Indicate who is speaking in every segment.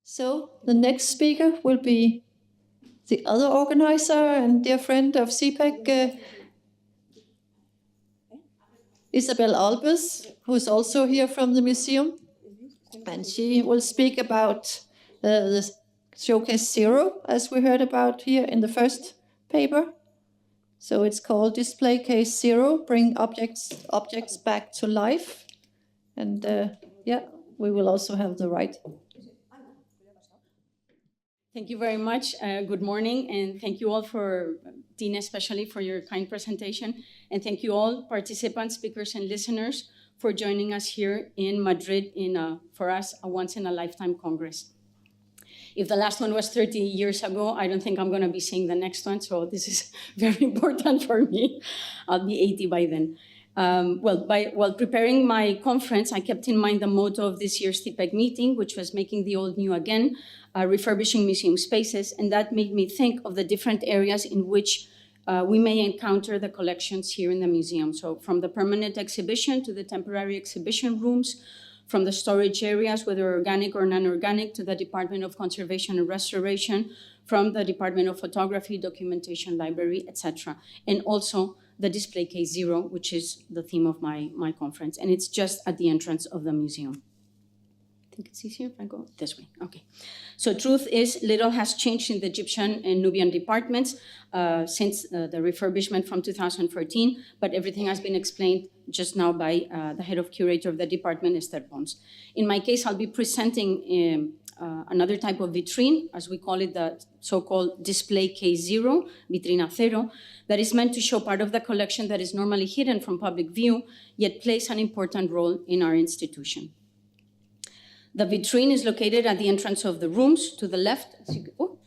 Speaker 1: So the next speaker will be the other organizer and dear friend of CPEG, Isabel Olbes, who is also here from the museum. And she will speak about the Showcase Zero, as we heard about here in the first paper. So it's called Display Case Zero, Bring Objects Back to Life. And yeah, we will also have the right.
Speaker 2: Thank you very much. Good morning, and thank you all for, Tina especially, for your kind presentation. And thank you all participants, speakers, and listeners for joining us here in Madrid in, for us, a once-in-a-lifetime Congress. If the last one was 30 years ago, I don't think I'm going to be seeing the next one, so this is very important for me. I'll be 80 by then. While preparing my conference, I kept in mind the motto of this year's CPEG meeting, which was making the old new again, refurbishing museum spaces, and that made me think of the different areas in which we may encounter the collections here in the museum. So from the permanent exhibition to the temporary exhibition rooms, from the storage areas, whether organic or non-organic, to the Department of Conservation and Restoration, from the Department of Photography, Documentation, Library, etc. And also the Display Case Zero, which is the theme of my conference. And it's just at the entrance of the museum. I think it's easier if I go this way. Okay. So truth is, little has changed in the Egyptian and Nubian departments since the refurbishment from 2014, but everything has been explained just now by the head of curator of the department, Esther Pons. In my case, I'll be presenting another type of vitrine, as we call it, the so-called Display Case Zero, Vitrina Cero, that is meant to show part of the collection that is normally hidden from public view, yet plays an important role in our institution. The vitrine is located at the entrance of the rooms to the left. Oh,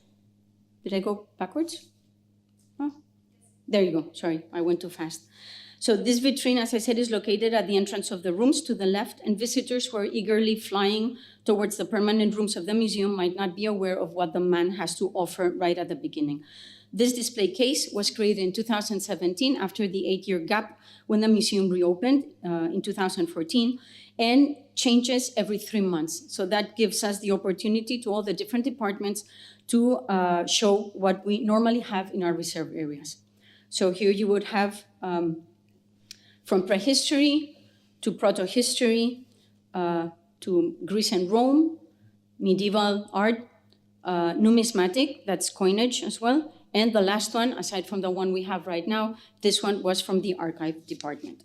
Speaker 2: did I go backwards? Oh, there you go. Sorry, I went too fast. So this vitrine, as I said, is located at the entrance of the rooms to the left, and visitors who are eagerly flying towards the permanent rooms of the museum might not be aware of what the man has to offer right at the beginning. This display case was created in 2017 after the 8-year gap when the museum reopened in 2014, and changes every 3 months. So that gives us the opportunity to all the different departments to show what we normally have in our reserve areas. So here you would have from prehistory to proto-history to Greece and Rome, medieval art, numismatic, that's coinage as well. And the last one, aside from the one we have right now, this one was from the archive department.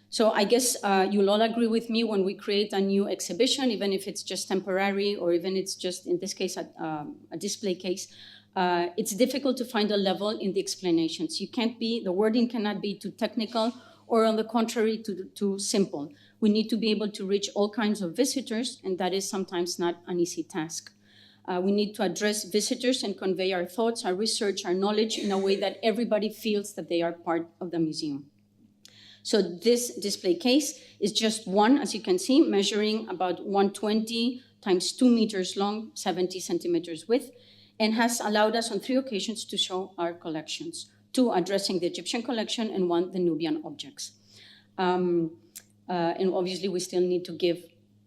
Speaker 2: So I guess you'll all agree with me when we create a new exhibition, even if it's just temporary or even it's just, in this case, a display case, it's difficult to find a level in the explanations. The wording cannot be too technical or on the contrary, too simple. We need to be able to reach all kinds of visitors, and that is sometimes not an easy task. We need to address visitors and convey our thoughts, our research, our knowledge in a way that everybody feels that they are part of the museum. So this display case is just one, as you can see, measuring about 120 times 2 meters long, 70 centimeters width, and has allowed us on 3 occasions to show our collections, 2 addressing the Egyptian collection and 1 the Nubian objects. And obviously we still need to give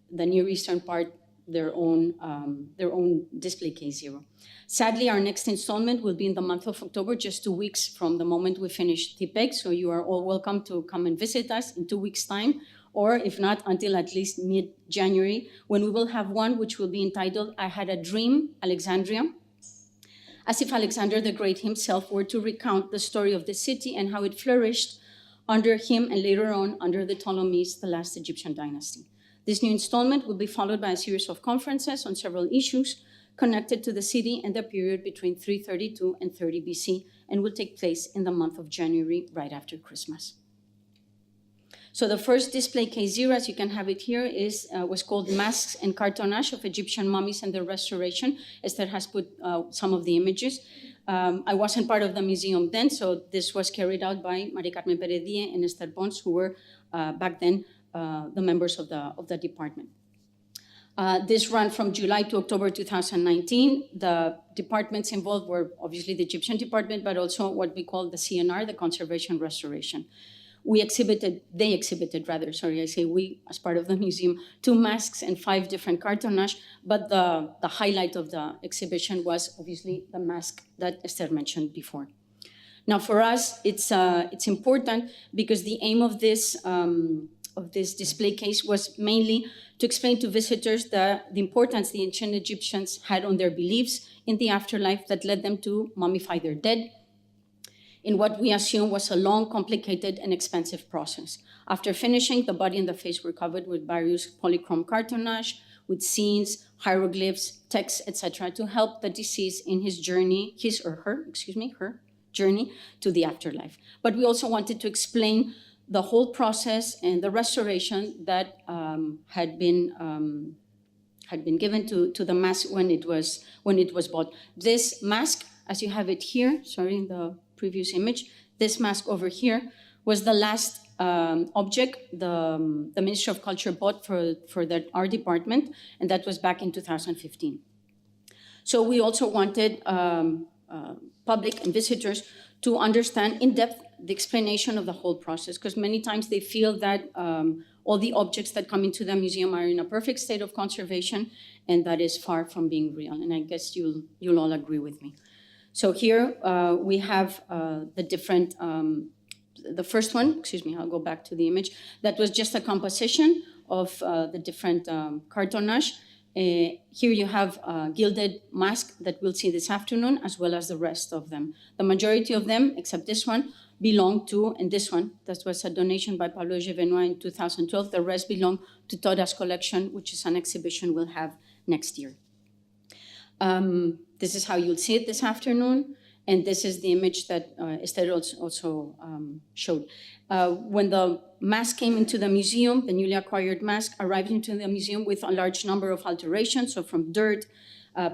Speaker 2: the Near Eastern part their own display case zero. Sadly, our next installment will be in the month of October, just 2 weeks from the moment we finish CPEG, so you are all welcome to come and visit us in 2 weeks' time, or if not, until at least mid-January, when we will have one which will be entitled, I Had a Dream, Alexandria, as if Alexander the Great himself were to recount the story of the city and how it flourished under him and later on under the Ptolemies, the last Egyptian dynasty. This new installment will be followed by a series of conferences on several issues connected to the city and the period between 332 and 30 BC, and will take place in the month of January, right after Christmas. So the first display case zero, as you can have it here, was called Masks and Cartonnage of Egyptian Mummies and Their Restoration. Esther has put some of the images. I wasn't part of the museum then, so this was carried out by Marie Carmen Peredie and Esther Pons, who were back then the members of the department. This ran from July to October 2019. The departments involved were obviously the Egyptian department, but also what we call the CNR, the Conservation Restoration. they exhibited rather, sorry, I say we as part of the museum, 2 masks and 5 different cartonnage, but the highlight of the exhibition was obviously the mask that Esther mentioned before. Now for us, it's important because the aim of this display case was mainly to explain to visitors the importance the ancient Egyptians had on their beliefs in the afterlife that led them to mummify their dead in what we assume was a long, complicated, and expensive process. After finishing, the body and the face were covered with various polychrome cartonnage, with scenes, hieroglyphs, texts, etc., to help the deceased in his her journey to the afterlife. But we also wanted to explain the whole process and the restoration that had been given to the mask when it was bought. This mask, as you have it here, sorry, in the previous image, this mask over here was the last object the Ministry of Culture bought for our department, and that was back in 2015. So we also wanted public and visitors to understand in depth the explanation of the whole process, because many times they feel that all the objects that come into the museum are in a perfect state of conservation, and that is far from being real. And I guess you'll all agree with me. So here we have the different, the first one, I'll go back to the image. That was just a composition of the different cartonnage. Here you have a gilded mask that we'll see this afternoon, as well as the rest of them. The majority of them, except this one, belong to, and this one, that was a donation by Pablo Gevenois in 2012. The rest belong to Toda's collection, which is an exhibition we'll have next year. This is how you'll see it this afternoon, and this is the image that Esther also showed. When the mask came into the museum, the newly acquired mask arrived into the museum with a large number of alterations, so from dirt,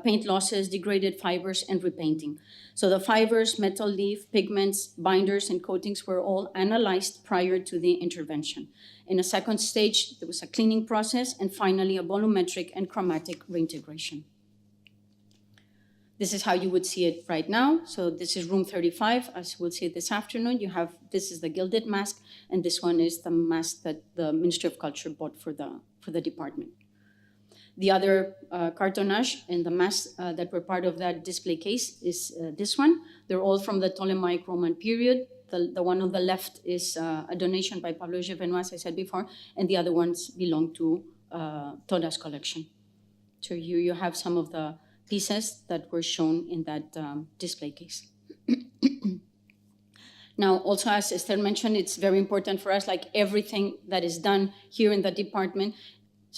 Speaker 2: paint losses, degraded fibers, and repainting. So the fibers, metal leaf, pigments, binders, and coatings were all analyzed prior to the intervention. In a second stage, there was a cleaning process, and finally a volumetric and chromatic reintegration. This is how you would see it right now. So this is room 35, as we'll see it this afternoon. This is the gilded mask, and this one is the mask that the Ministry of Culture bought for the department. The other cartonnage and the masks that were part of that display case is this one. They're all from the Ptolemaic Roman period. The one on the left is a donation by Pablo Gevenois, as I said before, and the other ones belong to Toda's collection. So here you have some of the pieces that were shown in that display case. Now, also as Esther mentioned, it's very important for us, like everything that is done here in the department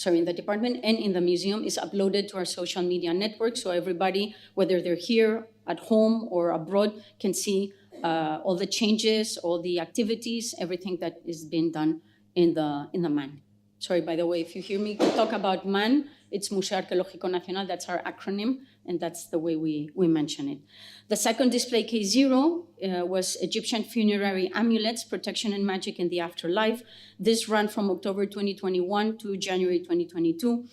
Speaker 2: and in the museum is uploaded to our social media network, so everybody, whether they're here at home or abroad, can see all the changes, all the activities, everything that is being done in the MAN. Sorry, by the way, if you hear me talk about MAN, it's Museo Arqueológico Nacional, that's our acronym, and that's the way we mention it. The second display case 0 was Egyptian funerary amulets, protection and magic in the afterlife. This ran from October 2021 to January 2022.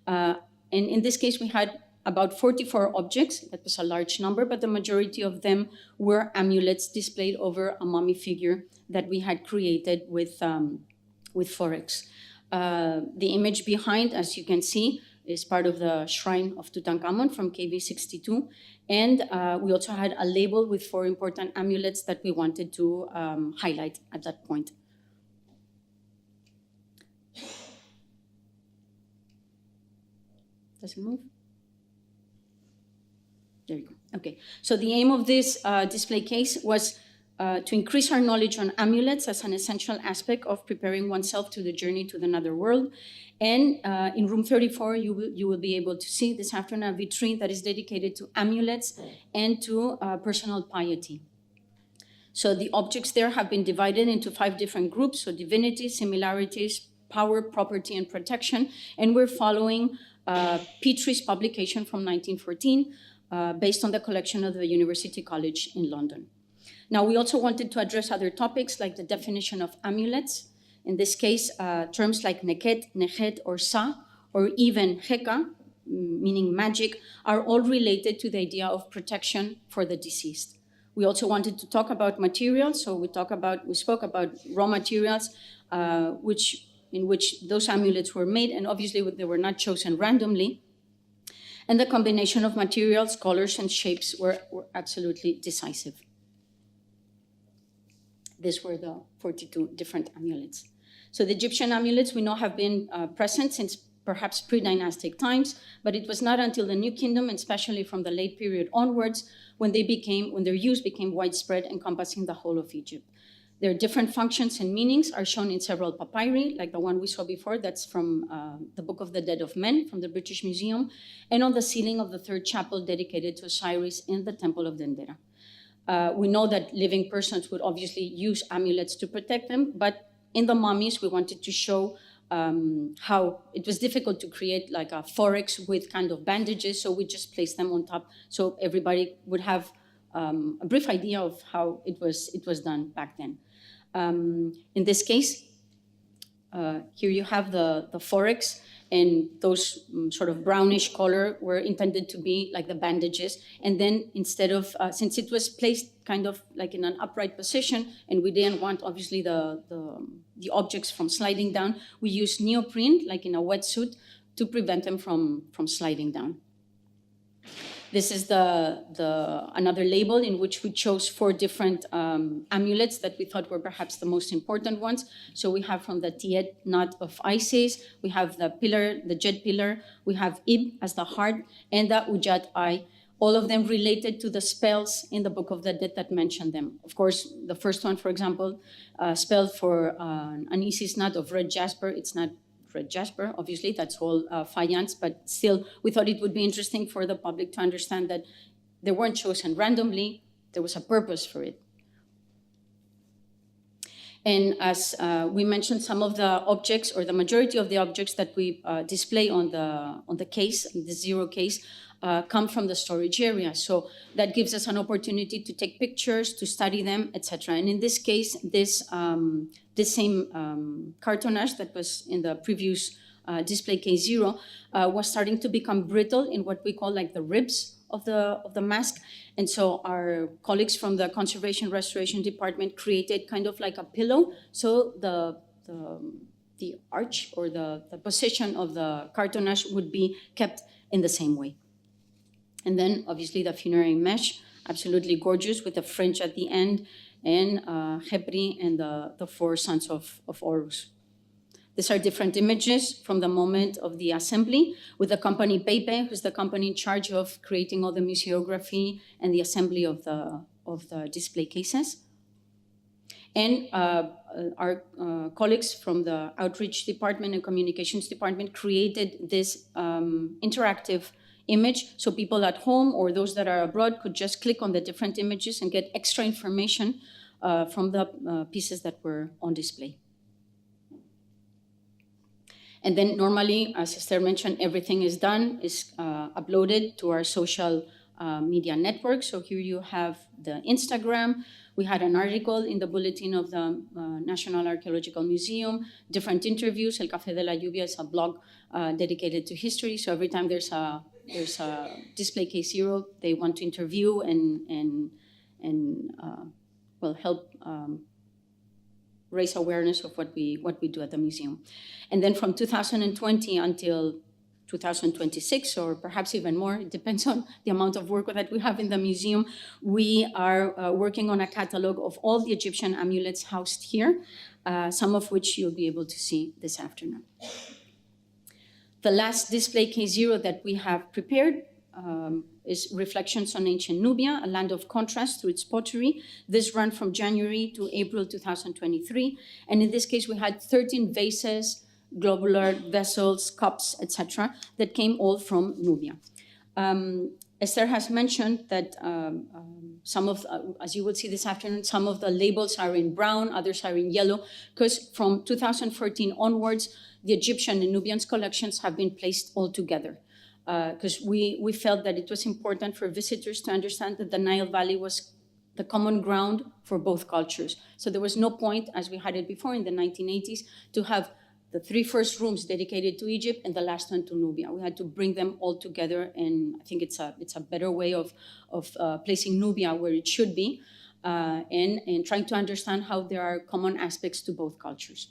Speaker 2: And in this case, we had about 44 objects. That was a large number, but the majority of them were amulets displayed over a mummy figure that we had created with Forex. The image behind, as you can see, is part of the Shrine of Tutankhamun from KV 62. And we also had a label with 4 important amulets that we wanted to highlight at that point. Does it move? There you go. Okay. So the aim of this display case was to increase our knowledge on amulets as an essential aspect of preparing oneself to the journey to another world. And in room 34, you will be able to see this afternoon a vitrine that is dedicated to amulets and to personal piety. So the objects there have been divided into 5 different groups, so divinity, similarities, power, property, and protection. And we're following Petrie's publication from 1914 based on the collection of the University College in London. Now, we also wanted to address other topics like the definition of amulets. In this case, terms like neket, nechet, or sa, or even heka, meaning magic, are all related to the idea of protection for the deceased. We also wanted to talk about materials, so we spoke about raw materials, in which those amulets were made, and obviously they were not chosen randomly. And the combination of materials, colors, and shapes were absolutely decisive. These were the 42 different amulets. So the Egyptian amulets we know have been present since perhaps pre-dynastic times, but it was not until the New Kingdom, and especially from the late period onwards, when their use became widespread, encompassing the whole of Egypt. Their different functions and meanings are shown in several papyri, like the one we saw before, that's from the Book of the Dead of Men from the British Museum, and on the ceiling of the third chapel dedicated to Osiris in the Temple of Dendera. We know that living persons would obviously use amulets to protect them, but in the mummies, we wanted to show how it was difficult to create like a thorax with kind of bandages, so we just placed them on top so everybody would have a brief idea of how it was done back then. In this case, here you have the thorax, and those sort of brownish color were intended to be like the bandages. And then instead of, since it was placed kind of like in an upright position, and we didn't want obviously the objects from sliding down, we used neoprene, like in a wetsuit, to prevent them from sliding down. This is another label in which we chose 4 different amulets that we thought were perhaps the most important ones. So we have from the Tiet knot of Isis, we have the pillar, the jet pillar, we have Ib as the heart, and the Ujat eye, all of them related to the spells in the Book of the Dead that mention them. Of course, the first one, for example, spelled for an Isis knot of red jasper, it's not red jasper, obviously, that's all faience, but still, we thought it would be interesting for the public to understand that they weren't chosen randomly, there was a purpose for it. And as we mentioned, some of the objects, or the majority of the objects that we display on the case, the 0 case, come from the storage area. So that gives us an opportunity to take pictures, to study them, etc. And in this case, this same cartonnage that was in the previous display case 0 was starting to become brittle in what we call like the ribs of the mask. And so our colleagues from the Conservation Restoration Department created kind of like a pillow. So the arch or the position of the cartonnage would be kept in the same way. And then obviously the funerary mesh, absolutely gorgeous with the fringe at the end, and Hebri and the 4 sons of Horus. These are different images from the moment of the assembly with the company Pepe, who's the company in charge of creating all the museography and the assembly of the display cases. And our colleagues from the Outreach Department and Communications Department created this interactive image, so people at home or those that are abroad could just click on the different images and get extra information from the pieces that were on display. And then normally, as Esther mentioned, everything is uploaded to our social media network. So here you have the Instagram. We had an article in the bulletin of the National Archaeological Museum, different interviews. El Café de la Lluvia is a blog dedicated to history. So every time there's a display case 0, they want to interview and help raise awareness of what we do at the museum. And then from 2020 until 2026, or perhaps even more, it depends on the amount of work that we have in the museum, we are working on a catalog of all the Egyptian amulets housed here, some of which you'll be able to see this afternoon. The last display case 0 that we have prepared is Reflections on Ancient Nubia, a land of contrast through its pottery. This ran from January to April 2023. And in this case, we had 13 vases, globular vessels, cups, etc., that came all from Nubia. Esther has mentioned that some of, as you will see this afternoon, some of the labels are in brown, others are in yellow, because from 2014 onwards, the Egyptian and Nubian collections have been placed all together. Because we felt that it was important for visitors to understand that the Nile Valley was the common ground for both cultures. So there was no point, as we had it before in the 1980s, to have the 3 first rooms dedicated to Egypt and the last one to Nubia. We had to bring them all together, and I think it's a better way of placing Nubia where it should be, and trying to understand how there are common aspects to both cultures.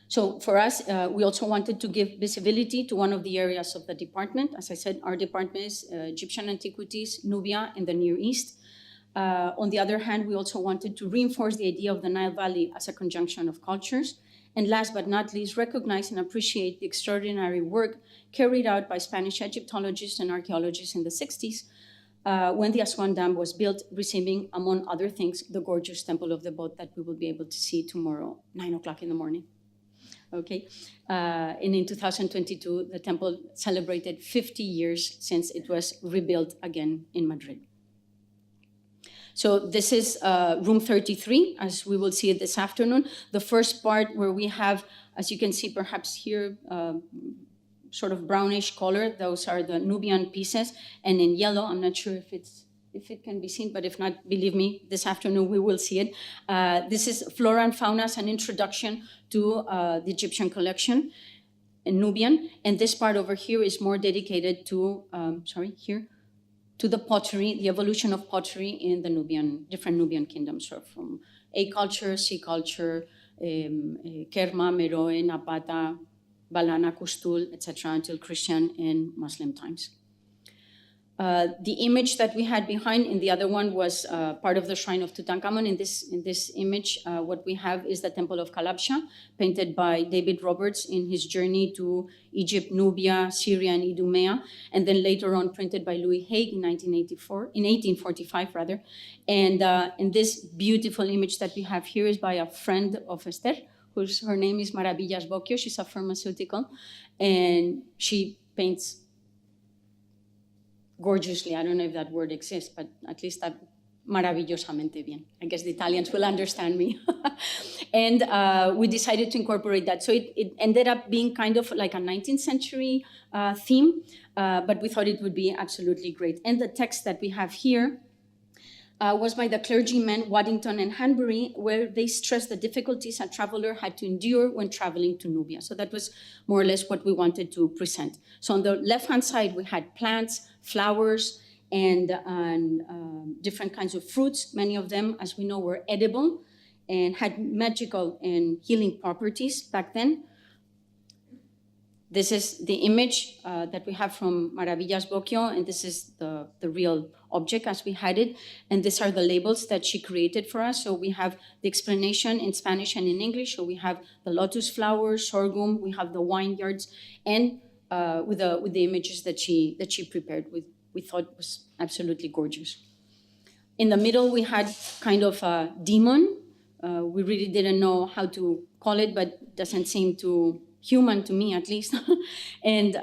Speaker 2: So for us, we also wanted to give visibility to one of the areas of the department. As I said, our department is Egyptian Antiquities, Nubia, and the Near East. On the other hand, we also wanted to reinforce the idea of the Nile Valley as a conjunction of cultures. And last but not least, recognize and appreciate the extraordinary work carried out by Spanish Egyptologists and archaeologists in the 60s when the Aswan Dam was built, receiving, among other things, the gorgeous Temple of the Boat that we will be able to see tomorrow, 9 o'clock in the morning. Okay, and in 2022, the temple celebrated 50 years since it was rebuilt again in Madrid. So this is room 33, as we will see it this afternoon. The first part where we have, as you can see perhaps here, sort of brownish color, those are the Nubian pieces. And in yellow, I'm not sure if it can be seen, but if not, believe me, this afternoon we will see it. This is Flora and Fauna as an introduction to the Egyptian collection in Nubian. And this part over here is more dedicated to, to the pottery, the evolution of pottery in the different Nubian kingdoms, so from A culture, C culture, Kerma, Meroe, Napata, Balana, Kustul, etc., until Christian and Muslim times. The image that we had behind in the other one was part of the shrine of Tutankhamun. In this image, what we have is the Temple of Kalabsha, painted by David Roberts in his journey to Egypt, Nubia, Syria, and Idumea, and then later on printed by Louis Haig in 1845 rather. And this beautiful image that we have here is by a friend of Esther, her name is Maravillas Bocchio. She's a pharmaceutical, and she paints gorgeously. I don't know if that word exists, but at least that maravillosamente bien. I guess the Italians will understand me. And we decided to incorporate that. So it ended up being kind of like a 19th century theme, but we thought it would be absolutely great. And the text that we have here was by the clergymen Waddington and Hanbury, where they stressed the difficulties a traveler had to endure when traveling to Nubia. So that was more or less what we wanted to present. So on the left-hand side, we had plants, flowers, and different kinds of fruits. Many of them, as we know, were edible and had magical and healing properties back then. This is the image that we have from Maravillas Bocchio, and this is the real object as we had it. And these are the labels that she created for us. So we have the explanation in Spanish and in English. So we have the lotus flowers, sorghum, we have the vineyards, and with the images that she prepared, we thought was absolutely gorgeous. In the middle, we had kind of a demon. We really didn't know how to call it, but it doesn't seem too human to me, at least. And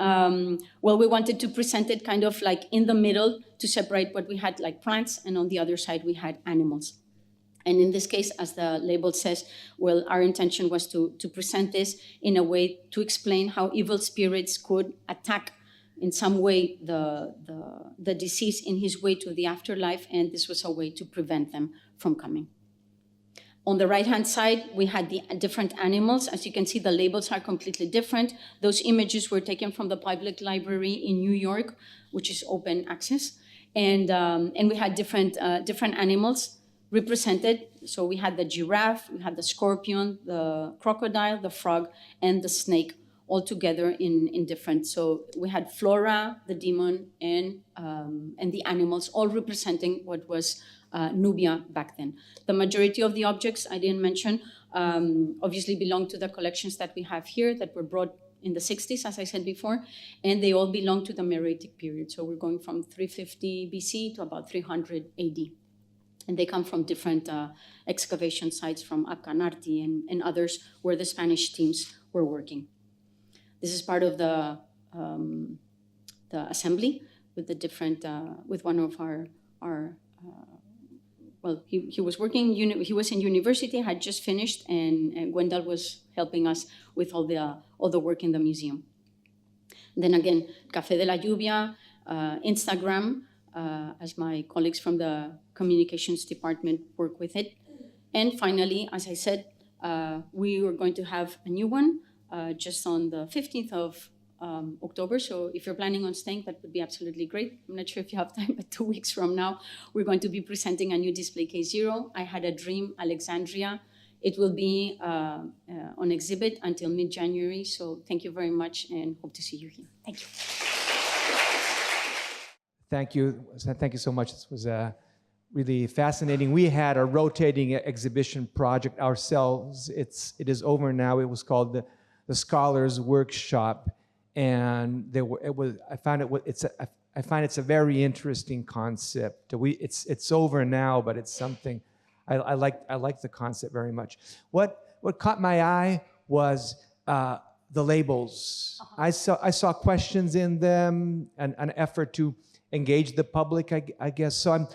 Speaker 2: well, we wanted to present it kind of like in the middle to separate what we had like plants, and on the other side we had animals. And in this case, as the label says, well, our intention was to present this in a way to explain how evil spirits could attack in some way the deceased in his way to the afterlife, and this was a way to prevent them from coming. On the right-hand side, we had the different animals. As you can see, the labels are completely different. Those images were taken from the public library in New York, which is open access. And we had different animals represented. So we had the giraffe, we had the scorpion, the crocodile, the frog, and the snake, all together in different. So we had Flora, the demon, and the animals, all representing what was Nubia back then. The majority of the objects I didn't mention obviously belong to the collections that we have here that were brought in the 60s, as I said before, and they all belong to the Meroitic period. So we're going from 350 BC to about 300 AD. And they come from different excavation sites from Acanarti and others where the Spanish teams were working. This is part of the assembly with the different, with one of our well, he was working, he was in university, had just finished, and Gwendal was helping us with all the work in the museum. And then again, Café de la Lluvia, Instagram, as my colleagues from the communications department work with it. And finally, as I said, We are going to have a new one just on the 15th of October. So if you're planning on staying, that would be absolutely great. I'm not sure if you have time, but 2 weeks from now, we're going to be presenting a new display case 0. I Had a Dream, Alexandria. It will be on exhibit until mid-January. So thank you very much and hope to see you here. Thank you.
Speaker 3: Thank you. Thank you so much. This was really fascinating. We had a rotating exhibition project ourselves. It is over now. It was called the Scholars Workshop. And I find it's a very interesting concept. It's over now, but it's something I like the concept very much. What caught my eye was the labels. I saw questions in them, and an effort to engage the public, I guess. So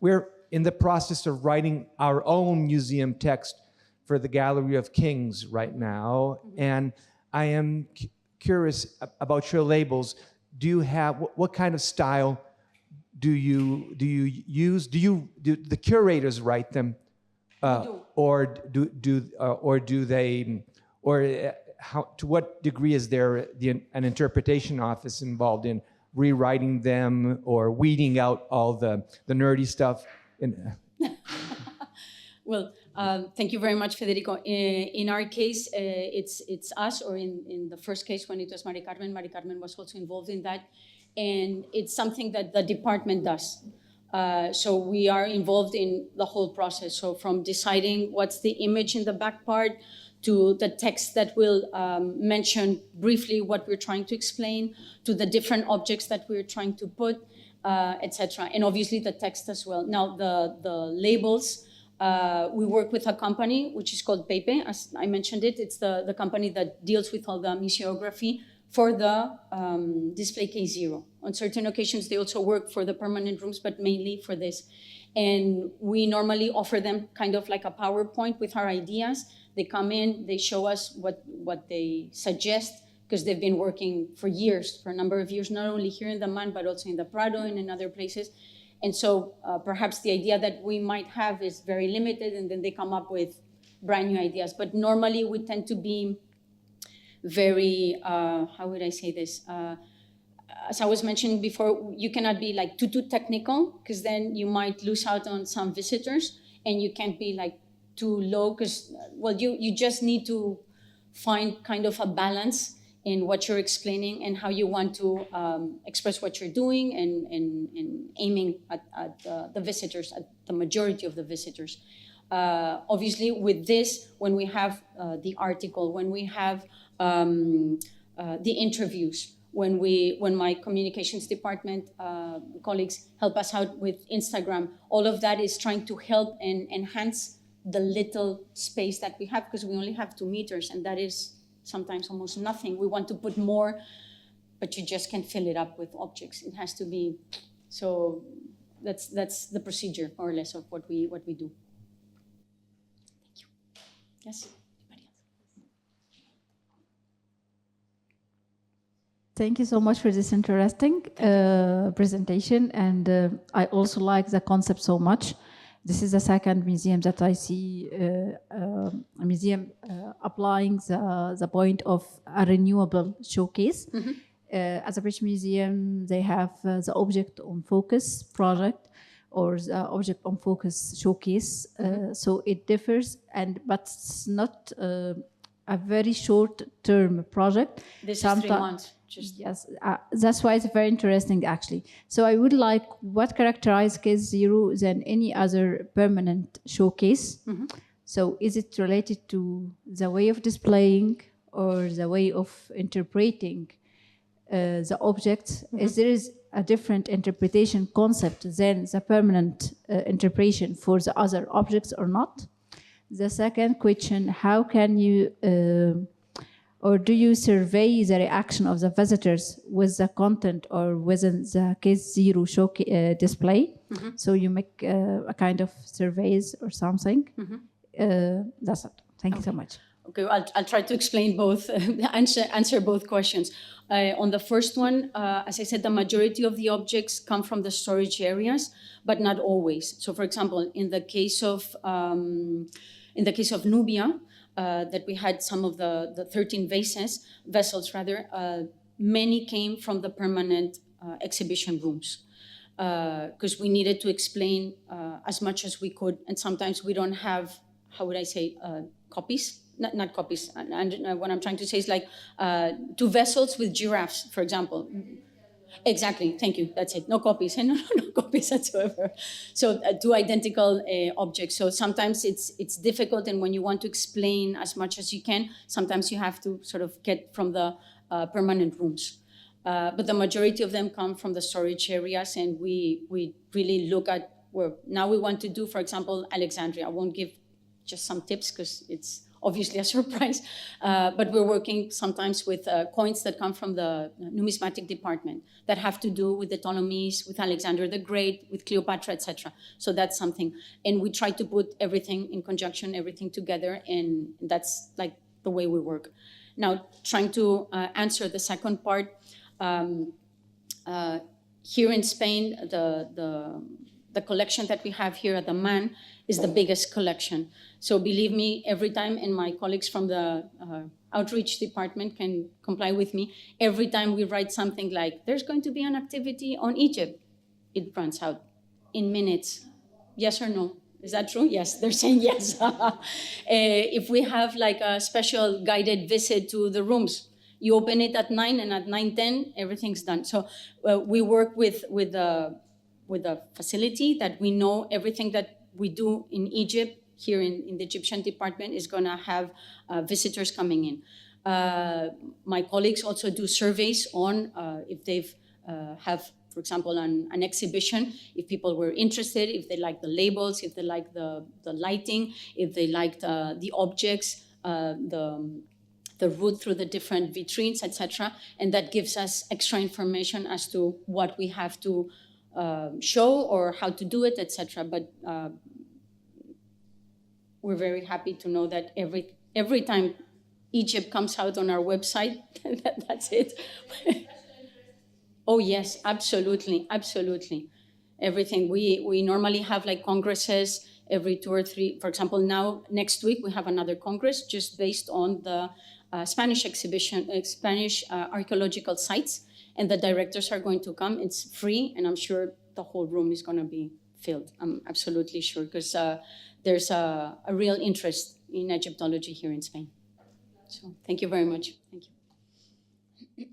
Speaker 3: we're in the process of writing our own museum text for the Gallery of Kings right now, and I am curious about your labels. Do you have what kind of style do you use? Do the curators write them, or do they, or how, to what degree is there an interpretation office involved in rewriting them or weeding out all the nerdy stuff?
Speaker 2: Well, thank you very much, Federico. In our case, it's us, or in the first case when it was Mari Carmen was also involved in that. And it's something that the department does. So we are involved in the whole process. So from deciding what's the image in the back part, to the text that will mention briefly what we're trying to explain, to the different objects that we're trying to put, etc. And obviously the text as well. Now the labels, we work with a company which is called Pepe, as I mentioned it. It's the company that deals with all the museography for the display case 0. On certain occasions, they also work for the permanent rooms, but mainly for this. And we normally offer them kind of like a PowerPoint with our ideas. They come in, they show us what they suggest, because they've been working for years, for a number of years, not only here in the MAN, but also in the Prado and in other places. And so perhaps the idea that we might have is very limited, and then they come up with brand new ideas. But normally we tend to be very, how would I say this? As I was mentioning before, you cannot be like too technical, because then you might lose out on some visitors, and you can't be like too low, because, well, you just need to find kind of a balance in what you're explaining and how you want to express what you're doing, and aiming at the visitors, at the majority of the visitors. Obviously, with this, when we have the article, when we have the interviews, when my communications department colleagues help us out with Instagram, all of that is trying to help and enhance the little space that we have, because we only have 2 meters, and that is sometimes almost nothing. We want to put more, but you just can't fill it up with objects. It has to be, so that's the procedure, more or less, of what we do. Thank you. Yes.
Speaker 4: Thank you so much for this interesting presentation, and I also like the concept so much. This is the second museum that I see a museum applying the point of a renewable showcase. Mm-hmm. As a British museum, they have the object on focus project or the object on focus showcase. Mm-hmm. So it differs, but it's not a very short-term project.
Speaker 2: This is 3 months.
Speaker 4: Yes, that's why it's very interesting, actually. So I would like, what characterizes Case 0 than any other permanent showcase? Mm-hmm. So is it related to the way of displaying or the way of interpreting the objects? Mm-hmm. Is there a different interpretation concept than the permanent interpretation for the other objects or not? The second question, how can you or do you survey the reaction of the visitors with the content or within the Case 0 display? Mm-hmm. So you make a kind of surveys or something. Mm-hmm. That's it. Thank you so much.
Speaker 2: Okay, I'll try to explain both, answer both questions. On the first one, as I said, the majority of the objects come from the storage areas, but not always. So, for example, in the case of Nubia, that we had some of the 13 vessels, many came from the permanent exhibition rooms, because we needed to explain as much as we could, and sometimes we don't have, how would I say, copies? Not copies. And what I'm trying to say is like 2 vessels with giraffes, for example. Exactly, thank you, that's it. No copies, no copies whatsoever. So 2 identical objects. So sometimes it's difficult, and when you want to explain as much as you can, sometimes you have to sort of get from the permanent rooms. But the majority of them come from the storage areas, and we really look at where now we want to do, for example, Alexandria. I won't give just some tips because it's obviously a surprise, but we're working sometimes with coins that come from the numismatic department that have to do with the Ptolemies, with Alexander the Great, with Cleopatra, etc. So that's something. And we try to put everything in conjunction, everything together, and that's like the way we work. Now, trying to answer the second part, here in Spain, the collection that we have here at the MAN is the biggest collection. So believe me, every time, and my colleagues from the outreach department can comply with me, every time we write something like, there's going to be an activity on Egypt, it runs out in minutes. Yes or no? Is that true? Yes, they're saying yes. If we have like a special guided visit to the rooms, you open it at 9, and at 9:10, everything's done. So we work with a facility that we know everything that we do in Egypt here in the Egyptian department is going to have visitors coming in. My colleagues also do surveys on if they've have, for example, an exhibition, if people were interested, if they like the labels, if they like the lighting, if they liked the objects, the route through the different vitrines, etc. And that gives us extra information as to what we have to show or how to do it, etc. But we're very happy to know that every time Egypt comes out on our website, that's it. Oh yes, absolutely, absolutely. Everything. We normally have like congresses every 2 or 3. For example, now next week we have another congress just based on the Spanish exhibition, Spanish archaeological sites, and the directors are going to come. It's free, and I'm sure the whole room is going to be filled. I'm absolutely sure, because there's a real interest in Egyptology here in Spain. So thank you very much. Thank you.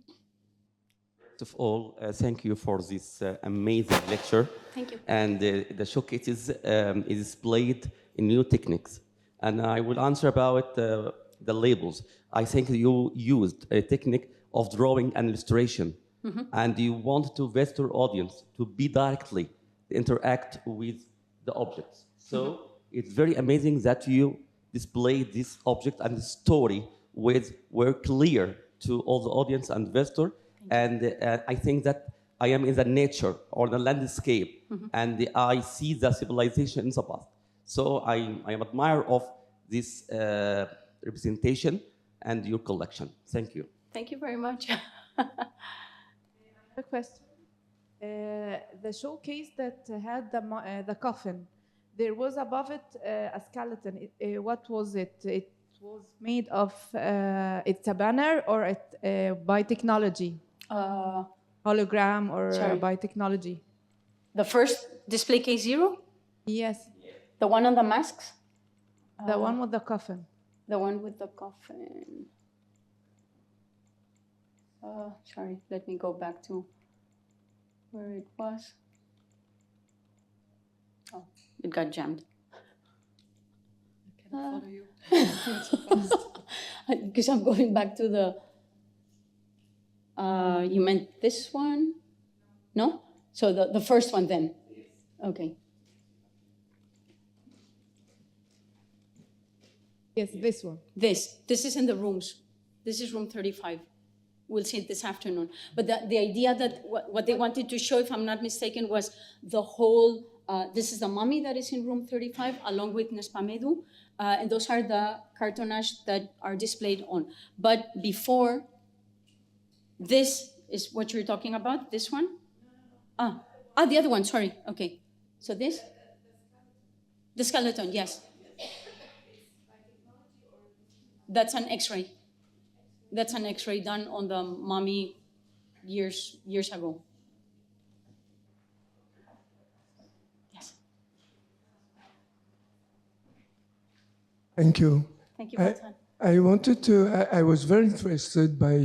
Speaker 5: First of all, thank you for this amazing lecture.
Speaker 2: Thank you.
Speaker 5: And the showcase is displayed in new techniques. And I will answer about the labels. I think you used a technique of drawing and illustration. Mm-hmm. And you want to investor audience to be directly interact with the objects. So mm-hmm. It's very amazing that you display this object and the story were clear to all the audience and investor. And I think that I am in the nature or the landscape, mm-hmm. and I see the civilization in the past. So I am admirer of this representation and your collection. Thank you.
Speaker 2: Thank you very much.
Speaker 6: A question. The showcase that had the coffin, there was above it a skeleton. What was it? It was made of, it's a banner or by technology? Hologram or by technology?
Speaker 2: The first display case 0?
Speaker 6: Yes.
Speaker 2: The one on the masks?
Speaker 6: The one with the coffin.
Speaker 2: The one with the coffin. Sorry, let me go back to where it was. Oh, it got jammed.
Speaker 7: I cannot follow you.
Speaker 2: Because I'm going back to the... you meant this one? No? So the first one then? Okay.
Speaker 6: Yes, this one.
Speaker 2: This is in the rooms. This is room 35. We'll see it this afternoon. But the idea that what they wanted to show, if I'm not mistaken, was the whole, this is the mummy that is in room 35, along with Nespamedu, and those are the cartonnage that are displayed on. But before, this is what you're talking about, this one? The other one, sorry, okay. So this? The skeleton, yes. That's an X-ray. That's an X-ray done on the mummy years ago. Yes.
Speaker 7: Thank you.
Speaker 2: Thank you for your time.
Speaker 7: I was very interested by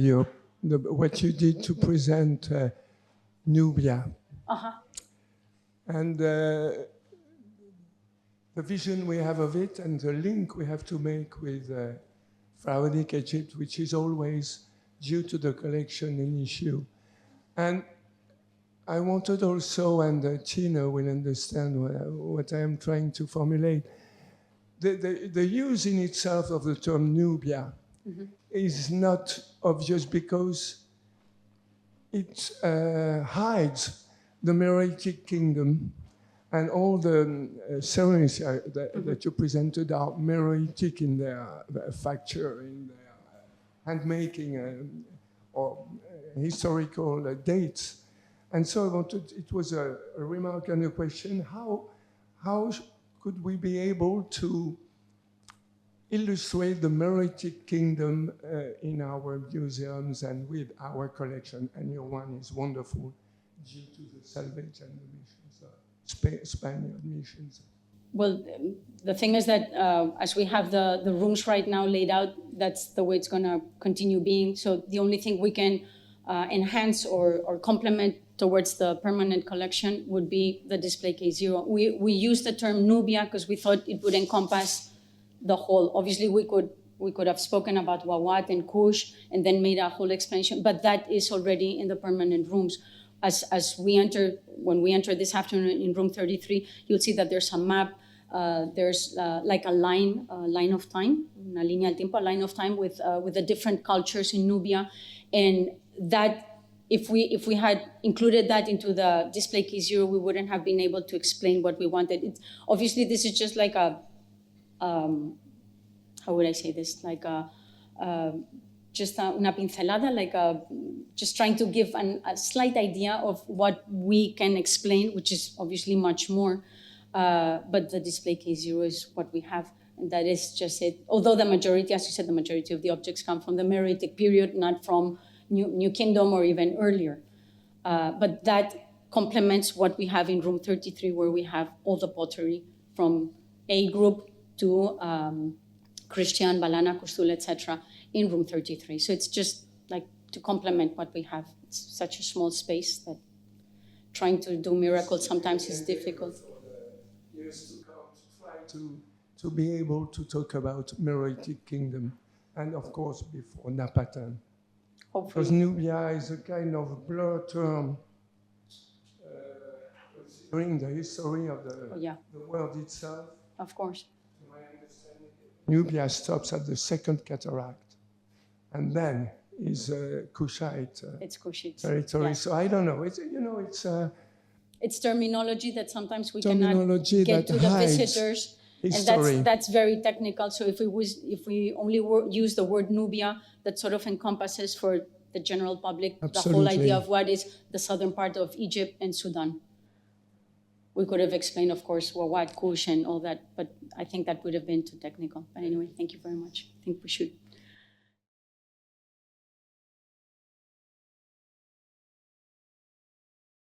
Speaker 7: what you did to present Nubia.
Speaker 2: Uh-huh.
Speaker 7: And the vision we have of it and the link we have to make with Pharaonic Egypt, which is always due to the collection in issue. And I wanted also, and Tina will understand what I am trying to formulate, the use in itself of the term Nubia is not obvious because it hides the Meroitic kingdom, and all the ceremonies that you presented are Meroitic in their facture, in their handmaking, or historical dates. And so I wanted, it was a remark and a question, how could we be able to illustrate the Meroitic kingdom in our museums and with our collection? And your one is wonderful due to the salvage and the missions, Spaniard missions.
Speaker 2: Well, the thing is that as we have the rooms right now laid out, that's the way it's going to continue being. So the only thing we can enhance or complement towards the permanent collection would be the display case 0. We use the term Nubia because we thought it would encompass the whole. Obviously, we could have spoken about Wawat and Kush and then made a whole explanation, but that is already in the permanent rooms. When we enter this afternoon in room 33, you'll see that there's a map. There's like a line of time, una línea del tiempo, a line of time with the different cultures in Nubia, and that if we had included that into the display case 0, we wouldn't have been able to explain what we wanted. Obviously, this is just like a how would I say this? Like just una pincelada, like just trying to give a slight idea of what we can explain, which is obviously much more. But the display case 0 is what we have, and that is just it. Although the majority, as you said, the majority of the objects come from the Meroitic period, not from New Kingdom or even earlier. But that complements what we have in room 33, where we have all the pottery from A group to Christian, Balana, Kustul, etc. in room 33. So it's just like to complement what we have. It's such a small space that trying to do miracles sometimes is difficult.
Speaker 7: Years to come, to try to be able to talk about Meroitic kingdom, and of course before Napatan.
Speaker 2: Hopefully.
Speaker 7: Because Nubia is a kind of blur term considering the history of the world itself.
Speaker 2: Of course.
Speaker 7: To my understanding, Nubia stops at the second cataract, and then is Kushite
Speaker 2: It's Kushite
Speaker 7: territory.
Speaker 2: Yeah.
Speaker 7: So I don't know.
Speaker 2: It's terminology that sometimes we
Speaker 7: Terminology
Speaker 2: cannot get
Speaker 7: that
Speaker 2: to the
Speaker 7: hides
Speaker 2: visitors,
Speaker 7: history.
Speaker 2: and that's very technical. So if we only use the word Nubia, that sort of encompasses for the general public the whole
Speaker 7: Absolutely.
Speaker 2: idea of what is the southern part of Egypt and Sudan. We could have explained, of course, Wawat, Kush, and all that, but I think that would have been too technical. But anyway, thank you very much. I think we should